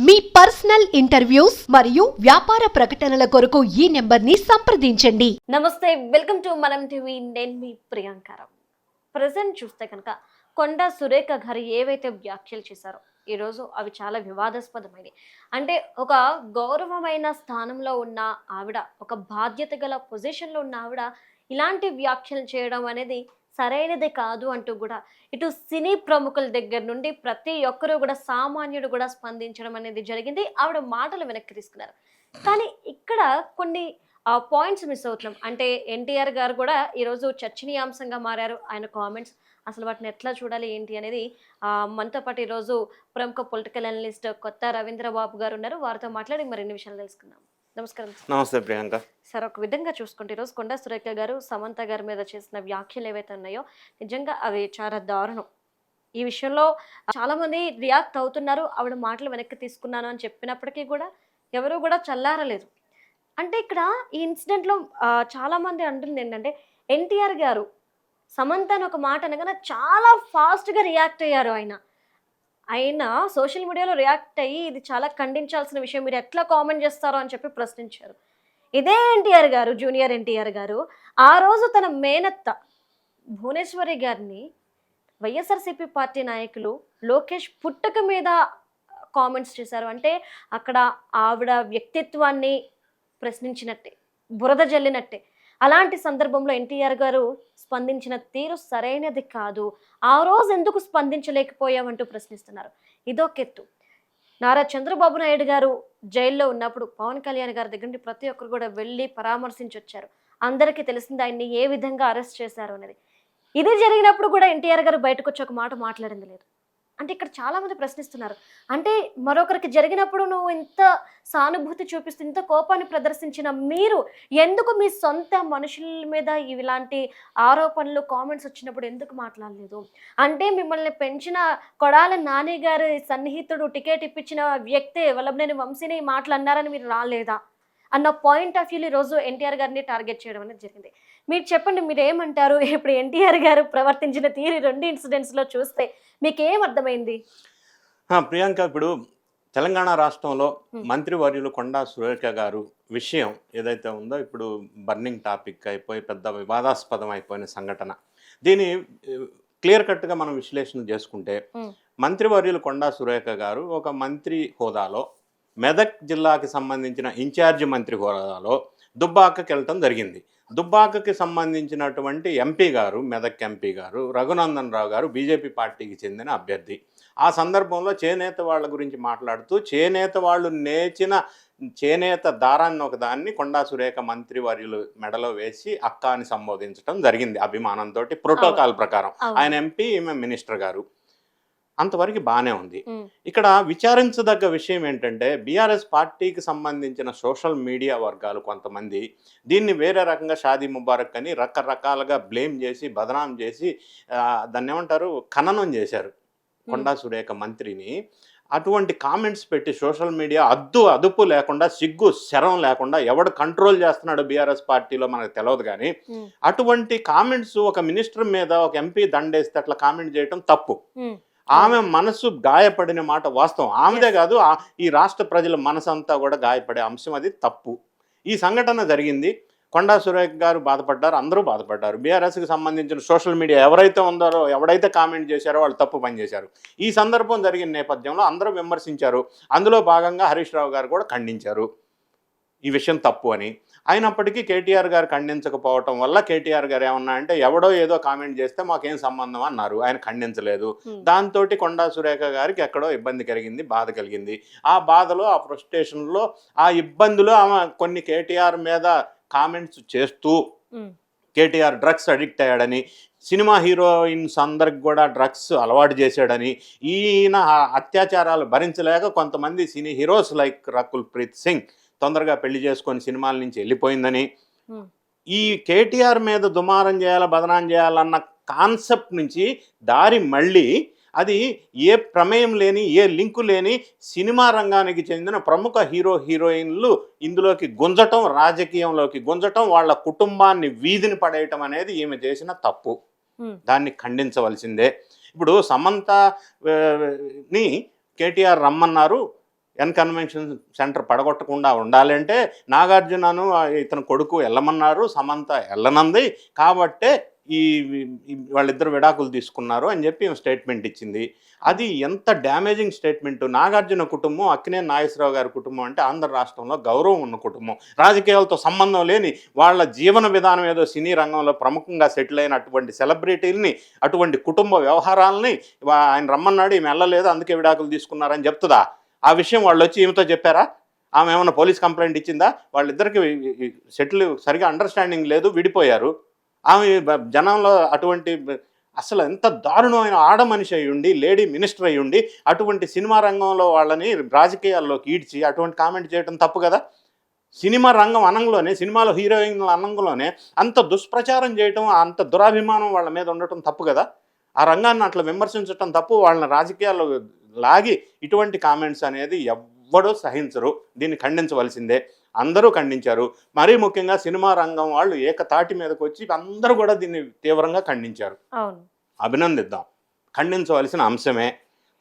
మీ personal interviews మరియు వ్యాపార ప్రకటనల కొరకు ఈ నెంబర్ని సంప్రదించండి. నమస్తే, వెల్కమ్ టు మనం టీవీ. నేను మీ ప్రియాంకారావు. ప్రజెంట్ చూస్తే కనుక కొండా సురేఖ గారు ఏవైతే వ్యాఖ్యలు చేశారో ఈరోజు అవి చాలా వివాదాస్పదమైనవి. అంటే ఒక గౌరవమైన స్థానంలో ఉన్న ఆవిడ, ఒక బాధ్యత గల పొజిషన్లో ఉన్న ఆవిడ ఇలాంటి వ్యాఖ్యలు చేయడం అనేది సరైనది కాదు అంటూ కూడా ఇటు సినీ ప్రముఖుల దగ్గర నుండి ప్రతి ఒక్కరూ కూడా, సామాన్యుడు కూడా స్పందించడం అనేది జరిగింది. ఆవిడ మాటలు వెనక్కి తీసుకున్నారు. కానీ ఇక్కడ కొన్ని పాయింట్స్ మిస్ అవుతున్నాం. అంటే ఎన్టీఆర్ గారు కూడా ఈరోజు చర్చనీయాంశంగా మారారు. ఆయన కామెంట్స్ అసలు వాటిని ఎట్లా చూడాలి ఏంటి అనేది మనతో పాటు ఈరోజు ప్రముఖ పొలిటికల్ అనలిస్ట్ కొత్త రవీంద్రబాబు గారు ఉన్నారు. వారితో మాట్లాడి మరిన్ని విషయాలు తెలుసుకుందాం. నమస్కారం. నమస్తే ప్రియాంక. సార్, ఒక విధంగా చూసుకుంటే ఈరోజు కొండా సురేఖ గారు సమంత గారి మీద చేసిన వ్యాఖ్యలు ఏవైతే ఉన్నాయో నిజంగా అవి చాలా దారుణం. ఈ విషయంలో చాలా మంది రియాక్ట్ అవుతున్నారు. ఆవిడ మాటలు వెనక్కి తీసుకున్నాను అని చెప్పినప్పటికీ కూడా ఎవరు కూడా చల్లారలేదు. అంటే ఇక్కడ ఈ ఇన్సిడెంట్లో చాలా మంది అంటుంది ఏంటంటే ఎన్టీఆర్ గారు సమంత అని ఒక మాట అనగానే చాలా ఫాస్ట్గా రియాక్ట్ అయ్యారు. ఆయన సోషల్ మీడియాలో రియాక్ట్ అయ్యి ఇది చాలా ఖండించాల్సిన విషయం, మీరు ఎట్లా కామెంట్ చేస్తారో అని చెప్పి ప్రశ్నించారు. ఇదే ఎన్టీఆర్ గారు, జూనియర్ ఎన్టీఆర్ గారు ఆ రోజు తన మేనత్త భువనేశ్వరి గారిని వైఎస్ఆర్సీపీ పార్టీ నాయకులు లోకేష్ పుట్టక మీద కామెంట్స్ చేశారు. అంటే అక్కడ ఆవిడ వ్యక్తిత్వాన్ని ప్రశ్నించినట్టే, బురద జల్లినట్టే. అలాంటి సందర్భంలో ఎన్టీఆర్ గారు స్పందించిన తీరు సరైనది కాదు. ఆ రోజు ఎందుకు స్పందించలేకపోయామంటూ ప్రశ్నిస్తున్నారు. ఇదొకెత్తు. నారా చంద్రబాబు నాయుడు గారు జైల్లో ఉన్నప్పుడు పవన్ కళ్యాణ్ గారి దగ్గర నుండి ప్రతి ఒక్కరు కూడా వెళ్ళి పరామర్శించి వచ్చారు. అందరికీ తెలిసింది ఆయన్ని ఏ విధంగా అరెస్ట్ చేశారు అనేది. ఇది జరిగినప్పుడు కూడా ఎన్టీఆర్ గారు బయటకు వచ్చి ఒక మాట మాట్లాడింది లేదు. అంటే ఇక్కడ చాలా మంది ప్రశ్నిస్తున్నారు. అంటే మరొకరికి జరిగినప్పుడు నువ్వు ఇంత సానుభూతి చూపిస్తూ ఇంత కోపాన్ని ప్రదర్శించిన మీరు ఎందుకు మీ సొంత మనుషుల మీద ఇలాంటి ఆరోపణలు, కామెంట్స్ వచ్చినప్పుడు ఎందుకు మాట్లాడలేదు? అంటే మిమ్మల్ని పెంచిన కొడాల నాని గారి సన్నిహితుడు, టికెట్ ఇప్పించిన వ్యక్తే వల్లభనేని వంశీని మాట్లాడినారని మీరు రాలేదా అన్న పాయింట్ ఆఫ్ వ్యూలో ఈరోజు ఎన్టీఆర్ గారిని టార్గెట్ చేయడం అనేది జరిగింది. మీరు చెప్పండి, మీరు ఏమంటారు? ఇప్పుడు ఎన్టీఆర్ గారు ప్రవర్తించిన తీరు రెండు ఇన్సిడెంట్స్లో చూస్తే మీకేం అర్థమైంది? ప్రియాంక, ఇప్పుడు తెలంగాణ రాష్ట్రంలో మంత్రివర్యులు కొండా సురేఖ గారు విషయం ఏదైతే ఉందో ఇప్పుడు బర్నింగ్ టాపిక్ అయిపోయి పెద్ద వివాదాస్పదం అయిపోయిన సంఘటన. దీన్ని క్లియర్ కట్గా మనం విశ్లేషణ చేసుకుంటే మంత్రివర్యులు కొండా సురేఖ గారు ఒక మంత్రి హోదాలో, మెదక్ జిల్లాకి సంబంధించిన ఇన్ఛార్జి మంత్రి హోదాలో దుబ్బాకకి వెళ్ళటం జరిగింది. దుబ్బాకకి సంబంధించినటువంటి ఎంపీ గారు, మెదక్ ఎంపీ గారు రఘునందన్ రావు గారు బీజేపీ పార్టీకి చెందిన అభ్యర్థి. ఆ సందర్భంలో చేనేత వాళ్ళ గురించి మాట్లాడుతూ చేనేత వాళ్ళు నేచిన చేనేత దారాన్ని ఒకదాన్ని కొండా సురేఖ మంత్రివర్యులు మెడలో వేసి అక్క అని సంబోధించడం జరిగింది అభిమానంతో, ప్రోటోకాల్ ప్రకారం. ఆయన ఎంపీ, ఈమె మినిస్టర్ గారు. అంతవరకు బాగానే ఉంది. ఇక్కడ విచారించదగ్గ విషయం ఏంటంటే బీఆర్ఎస్ పార్టీకి సంబంధించిన సోషల్ మీడియా వర్గాలు కొంతమంది దీన్ని వేరే రకంగా షాదీ ముబారక్ అని రకరకాలుగా బ్లేమ్ చేసి, బదనాం చేసి, దాన్ని ఏమంటారు, ఖననం చేశారు కొండా సురేఖ మంత్రిని. అటువంటి కామెంట్స్ పెట్టి సోషల్ మీడియా అదుపు లేకుండా, సిగ్గు శరం లేకుండా ఎవడు కంట్రోల్ చేస్తున్నాడు బీఆర్ఎస్ పార్టీలో మనకు తెలియదు. కానీ అటువంటి కామెంట్స్ ఒక మినిస్టర్ మీద ఒక ఎంపీ దండేస్తే అట్లా కామెంట్ చేయడం తప్పు. ఆమె మనసు గాయపడిన మాట వాస్తవం. ఆమెదే కాదు, ఈ రాష్ట్ర ప్రజల మనసు అంతా కూడా గాయపడే అంశం, అది తప్పు. ఈ సంఘటన జరిగింది. కొండా సురేఖ గారు బాధపడ్డారు, అందరూ బాధపడ్డారు. బీఆర్ఎస్కి సంబంధించిన సోషల్ మీడియా ఎవరైతే ఉందారో, ఎవడైతే కామెంట్ చేశారో వాళ్ళు తప్పు పనిచేశారు. ఈ సందర్భం జరిగిన నేపథ్యంలో అందరూ విమర్శించారు. అందులో భాగంగా హరీష్ రావు గారు కూడా ఖండించారు ఈ విషయం తప్పు అని. అయినప్పటికీ కేటీఆర్ గారు ఖండించకపోవటం వల్ల కేటీఆర్ గారు ఏమన్నా అంటే ఎవడో ఏదో కామెంట్ చేస్తే మాకేం సంబంధం అన్నారు. ఆయన ఖండించలేదు. దాంతో కొండా సురేఖ గారికి ఎక్కడో ఇబ్బంది కలిగింది, బాధ కలిగింది. ఆ బాధలో, ఆ ఫ్రస్ట్రేషన్లో, ఆ ఇబ్బందులో ఆమె కొన్ని కేటీఆర్ మీద కామెంట్స్ చేస్తూ కేటీఆర్ డ్రగ్స్ అడిక్ట్ అయ్యాడని, సినిమా హీరోయిన్స్ అందరికి కూడా డ్రగ్స్ అలవాటు చేశాడని, ఈయన అత్యాచారాలు భరించలేక కొంతమంది cine heroes like Rakul Preet Singh తొందరగా పెళ్లి చేసుకొని సినిమాల నుంచి వెళ్ళిపోయిందని, ఈ కేటీఆర్ మీద దుమారం చేయాలా, బదనాం చేయాలన్న కాన్సెప్ట్ నుంచి దారి మళ్ళీ అది ఏ ప్రమేయం లేని, ఏ లింకు లేని సినిమా రంగానికి చెందిన ప్రముఖ హీరోయిన్లు ఇందులోకి గుంజటం, రాజకీయంలోకి గుంజటం, వాళ్ళ కుటుంబాన్ని వీధిని పడేయటం అనేది ఈమె చేసిన తప్పు. దాన్ని ఖండించవలసిందే. ఇప్పుడు సమంతని కేటీఆర్ రమ్మన్నారు, కన్వెన్షన్ సెంటర్ పడగొట్టకుండా ఉండాలంటే నాగార్జునను ఇతని కొడుకు వెళ్ళమన్నారు, సమంత వెళ్ళనంది కాబట్టే వాళ్ళిద్దరు విడాకులు తీసుకున్నారు అని చెప్పి స్టేట్మెంట్ ఇచ్చింది. అది ఎంత డ్యామేజింగ్ స్టేట్మెంట్. నాగార్జున కుటుంబం, అక్కినేని నాగేశ్వరరావు గారి కుటుంబం అంటే ఆంధ్ర రాష్ట్రంలో గౌరవం ఉన్న కుటుంబం, రాజకీయాలతో సంబంధం లేని వాళ్ళ జీవన విధానం ఏదో సినీ రంగంలో ప్రముఖంగా సెటిల్ అయిన అటువంటి సెలబ్రిటీలని, అటువంటి కుటుంబ వ్యవహారాలని ఆయన రమ్మన్నాడు, ఈమె వెళ్ళలేదు అందుకే విడాకులు తీసుకున్నారని చెప్తుందా? ఆ విషయం వాళ్ళు వచ్చి ఈమెతో చెప్పారా? ఆమె ఏమైనా పోలీస్ కంప్లైంట్ ఇచ్చిందా? వాళ్ళిద్దరికి సెటిల్ సరిగా అండర్స్టాండింగ్ లేదు, విడిపోయారు. ఆమె జనంలో అటువంటి అసలు ఎంత దారుణమైన ఆడ మనిషి అయి ఉండి, లేడీ మినిస్టర్ అయి ఉండి, అటువంటి సినిమా రంగంలో వాళ్ళని రాజకీయాల్లోకి ఈడ్చి అటువంటి కామెంట్ చేయడం తప్పు కదా. సినిమా రంగం అనంలోనే, సినిమాలో హీరోయిన్ల అనంలోనే అంత దుష్ప్రచారం చేయటం, అంత దురాభిమానం వాళ్ళ మీద ఉండటం తప్పు కదా. ఆ రంగాన్ని అట్లా విమర్శించడం తప్పు. వాళ్ళని రాజకీయాల్లో లాగి ఇటువంటి కామెంట్స్ అనేది ఎవ్వడూ సహించరు. దీన్ని ఖండించవలసిందే. అందరూ ఖండించారు. మరీ ముఖ్యంగా సినిమా రంగం వాళ్ళు ఏకతాటి మీదకి వచ్చి అందరూ కూడా దీన్ని తీవ్రంగా ఖండించారు. అభినందిద్దాం. ఖండించవలసిన అంశమే.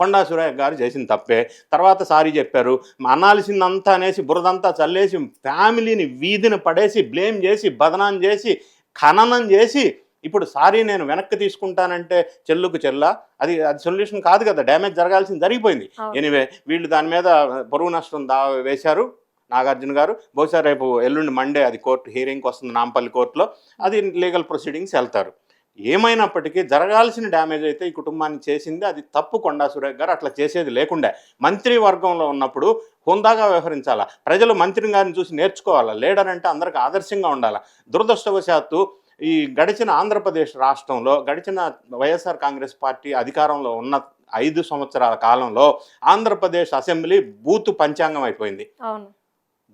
కొండా సురేఖ గారు చేసిన తప్పే. తర్వాత సారీ చెప్పారు. అనాల్సిందంతా అనేసి బురదంతా చల్లేసి ఫ్యామిలీని వీధిని పడేసి బ్లేమ్ చేసి బదనాం చేసి ఖననం చేసి ఇప్పుడు సారీ నేను వెనక్కి తీసుకుంటానంటే చెల్లుకు చెల్లా, అది సొల్యూషన్ కాదు కదా. డ్యామేజ్ జరగాల్సింది జరిగిపోయింది. ఎనీవే వీళ్ళు దాని మీద పరువు నష్టం వేశారు నాగార్జున గారు. బహుశా రేపు ఎల్లుండి మండే అది కోర్టు హీరింగ్కి వస్తుంది నాంపల్లి కోర్టులో. అది లీగల్ ప్రొసీడింగ్స్ వెళ్తారు. ఏమైనప్పటికీ జరగాల్సిన డ్యామేజ్ అయితే ఈ కుటుంబాన్ని చేసింది. అది తప్పు. కొండా సురేఖ గారు అట్లా చేసేది లేకుండా మంత్రివర్గంలో ఉన్నప్పుడు హుందాగా వ్యవహరించాలా. ప్రజలు మంత్రి గారిని చూసి నేర్చుకోవాలా. లీడర్ అంటే అందరికీ ఆదర్శంగా ఉండాలా. దురదృష్టవశాత్తు ఈ గడిచిన ఆంధ్రప్రదేశ్ రాష్ట్రంలో గడిచిన వైఎస్ఆర్ కాంగ్రెస్ పార్టీ అధికారంలో ఉన్న 5 సంవత్సరాల కాలంలో ఆంధ్రప్రదేశ్ అసెంబ్లీ బూతు పంచాంగం అయిపోయింది.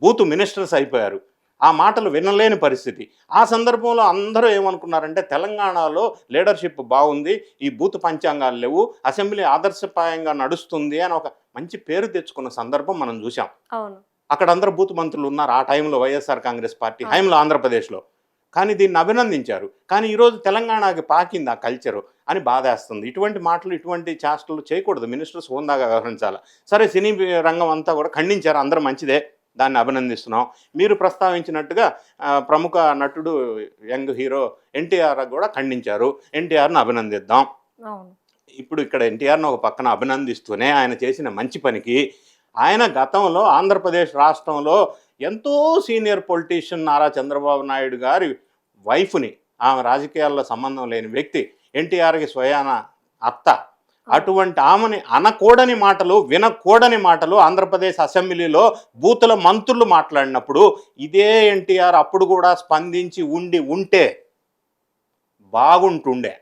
బూతు మినిస్టర్స్ అయిపోయారు. ఆ మాటలు వినలేని పరిస్థితి. ఆ సందర్భంలో అందరూ ఏమనుకున్నారంటే తెలంగాణలో లీడర్షిప్ బాగుంది, ఈ బూతు పంచాంగాలు లేవు, అసెంబ్లీ ఆదర్శప్రాయంగా నడుస్తుంది అని ఒక మంచి పేరు తెచ్చుకున్న సందర్భం మనం చూసాం. అక్కడ అందరూ బూతు మంత్రులు ఉన్నారు ఆ టైంలో వైఎస్ఆర్ కాంగ్రెస్ పార్టీ హయాంలో ఆంధ్రప్రదేశ్లో. కానీ దీన్ని అభినందించారు. కానీ ఈరోజు తెలంగాణకి పాకింది ఆ కల్చరు అని బాధేస్తుంది. ఇటువంటి మాటలు ఇటువంటి చేష్టలు చేయకూడదు. మినిస్టర్స్ హోందాగా వ్యవహరించాలి. సరే సినీ రంగం అంతా కూడా ఖండించారు. అందరూ మంచిదే, దాన్ని అభినందిస్తున్నాం. మీరు ప్రస్తావించినట్టుగా ప్రముఖ నటుడు యంగ్ హీరో ఎన్టీఆర్ కూడా ఖండించారు. ఎన్టీఆర్ను అభినందిద్దాం. ఇప్పుడు ఇక్కడ ఎన్టీఆర్ను ఒక పక్కన అభినందిస్తూనే ఆయన చేసిన మంచి పనికి ఆయన గతంలో ఆంధ్రప్రదేశ్ రాష్ట్రంలో ఎంతో సీనియర్ పొలిటీషియన్ నారా చంద్రబాబు నాయుడు గారి వైఫ్ని, ఆమె రాజకీయాల్లో సంబంధం లేని వ్యక్తి, ఎన్టీఆర్కి స్వయాన అత్త, అటువంటి ఆమెని అనకూడని మాటలు వినకూడని మాటలు ఆంధ్రప్రదేశ్ అసెంబ్లీలో బూతుల మంత్రులు మాట్లాడినప్పుడు ఇదే ఎన్టీఆర్ అప్పుడు కూడా స్పందించి ఉంటే బాగుంటుండే.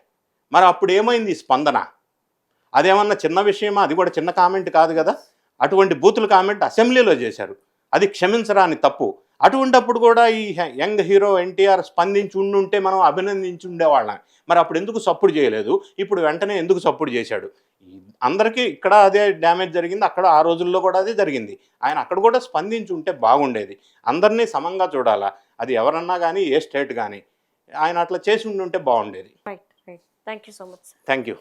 మరి అప్పుడు ఏమైంది స్పందన? అదేమన్నా చిన్న విషయమా? అది కూడా చిన్న కామెంట్ కాదు కదా. అటువంటి బూతుల కామెంట్ అసెంబ్లీలో చేశారు. అది క్షమించరాని తప్పు. అటువంటప్పుడు కూడా ఈ యంగ్ హీరో ఎన్టీఆర్ స్పందించి ఉండుంటే మనం అభినందించి ఉండేవాళ్ళం. మరి అప్పుడు ఎందుకు సపోర్ట్ చేయలేదు? ఇప్పుడు వెంటనే ఎందుకు సపోర్ట్ చేశాడు? అందరికీ ఇక్కడ అదే డ్యామేజ్ జరిగింది, అక్కడ ఆ రోజుల్లో కూడా అదే జరిగింది. ఆయన అక్కడ కూడా స్పందించి ఉంటే బాగుండేది. అందరినీ సమంగా చూడాలా. అది ఎవరన్నా కానీ, ఏ స్టేట్ కానీ. ఆయన అట్లా చేసి ఉండుంటే బాగుండేది. Thank you so much. Thank you.